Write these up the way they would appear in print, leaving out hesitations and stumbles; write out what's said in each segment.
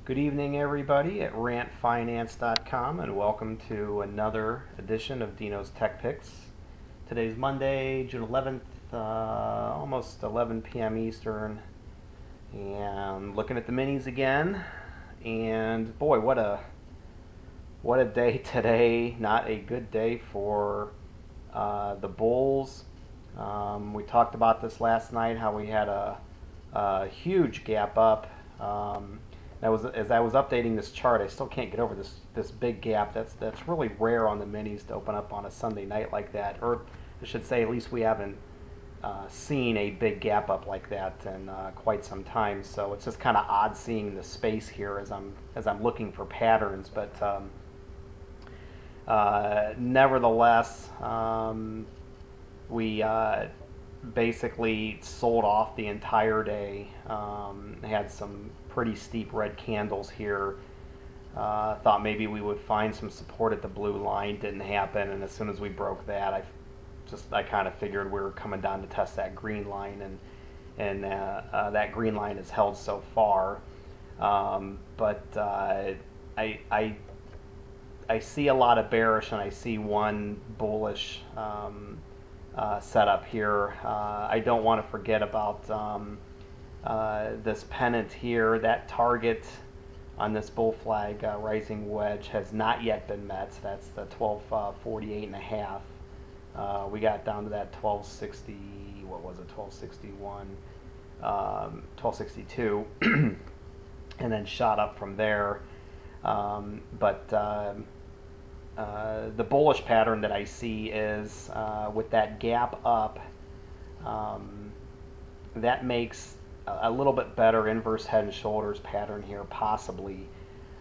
Good evening, everybody, at rantfinance.com, and welcome to another edition of Dino's Tech Picks. Today's Monday, June 11th, almost 11 p.m. Eastern, and looking at the minis again. And boy, what a day today! Not a good day for the Bulls. We talked about this last night, how we had a huge gap up. As I was updating this chart, I still can't get over this big gap. That's really rare on the minis to open up on a Sunday night like that, or I should say, at least we haven't seen a big gap up like that in quite some time. So it's just kind of odd seeing the space here as I'm looking for patterns. But nevertheless, we basically sold off the entire day. Had some pretty steep red candles here. Thought maybe we would find some support at the blue line. Didn't happen, and as soon as we broke that, I kind of figured we were coming down to test that green line, and that green line is held so far. But I see a lot of bearish, and I see one bullish setup here. I don't want to forget about this pennant here. That target on this bull flag rising wedge has not yet been met. That's the 1248 and a half. We got down to that 1260. What was it? 1261, 1262, and then shot up from there. But the bullish pattern that I see is with that gap up. That makes a little bit better inverse head and shoulders pattern here, possibly.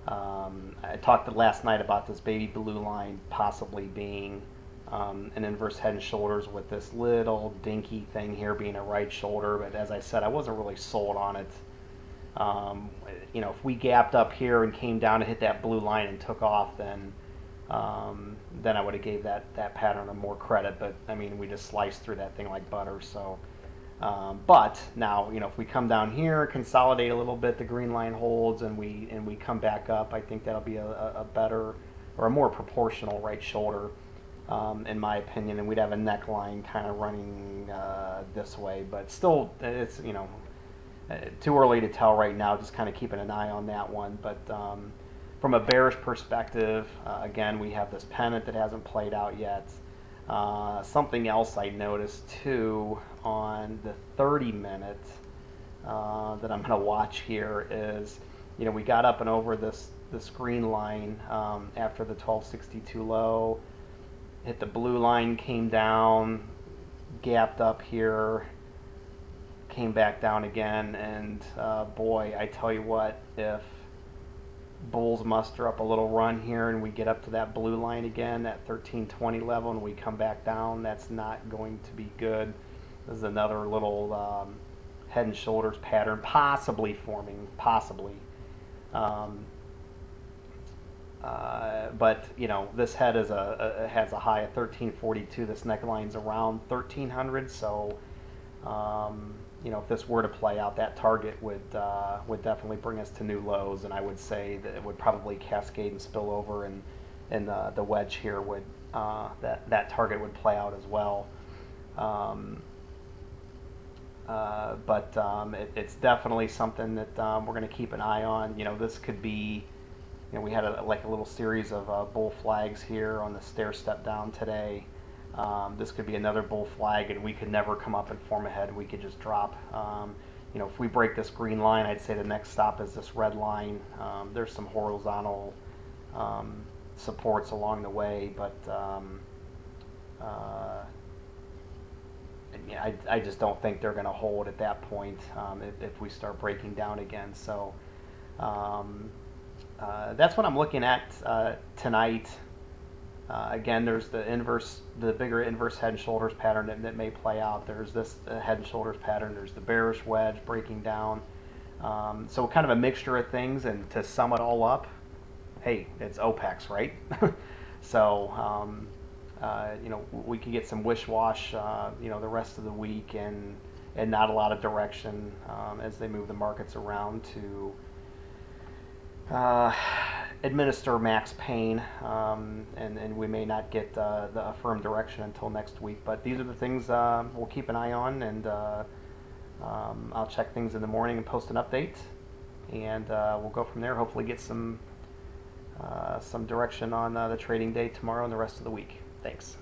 I talked last night about this baby blue line possibly being an inverse head and shoulders with this little dinky thing here being a right shoulder, but as I said, I wasn't really sold on it. If we gapped up here and came down to hit that blue line and took off, then I would have gave that pattern a more credit. But I mean, we just sliced through that thing like butter. So, but now if we come down here, consolidate a little bit, the green line holds, and we come back up, I think that'll be a better or a more proportional right shoulder, in my opinion, and we'd have a neckline kind of running this way. But still, it's too early to tell right now. Just kind of keeping an eye on that one. But from a bearish perspective, again, we have this pennant that hasn't played out yet. Something else I noticed too on the 30-minute that I'm going to watch here is, we got up and over this green line after the 1262 low, hit the blue line, came down, gapped up here, came back down again, and boy, I tell you what, if bulls muster up a little run here and we get up to that blue line again, that 1320 level, and we come back down, that's not going to be good. This is another little head and shoulders pattern possibly forming, possibly. But this head has a high of 1342. This neckline's around 1300, so if this were to play out, that target would definitely bring us to new lows, and I would say that it would probably cascade and spill over, and the wedge here would that target would play out as well. But it's definitely something that we're going to keep an eye on. This could be, we had a little series of bull flags here on the stair step down today. This could be another bull flag, and we could never come up and form a head. We could just drop. If we break this green line, I'd say the next stop is this red line. There's some horizontal supports along the way, but I just don't think they're going to hold at that point if we start breaking down again. So that's what I'm looking at tonight. Again, there's the bigger inverse head and shoulders pattern that may play out. There's this head and shoulders pattern. There's the bearish wedge breaking down. So kind of a mixture of things. And to sum it all up, hey, it's OPEX, right? So we could get some wish-wash, the rest of the week, and not a lot of direction as they move the markets around to uh, administer Max Payne, and we may not get the firm direction until next week. But these are the things we'll keep an eye on, and I'll check things in the morning and post an update, and we'll go from there. Hopefully, get some direction on the trading day tomorrow and the rest of the week. Thanks.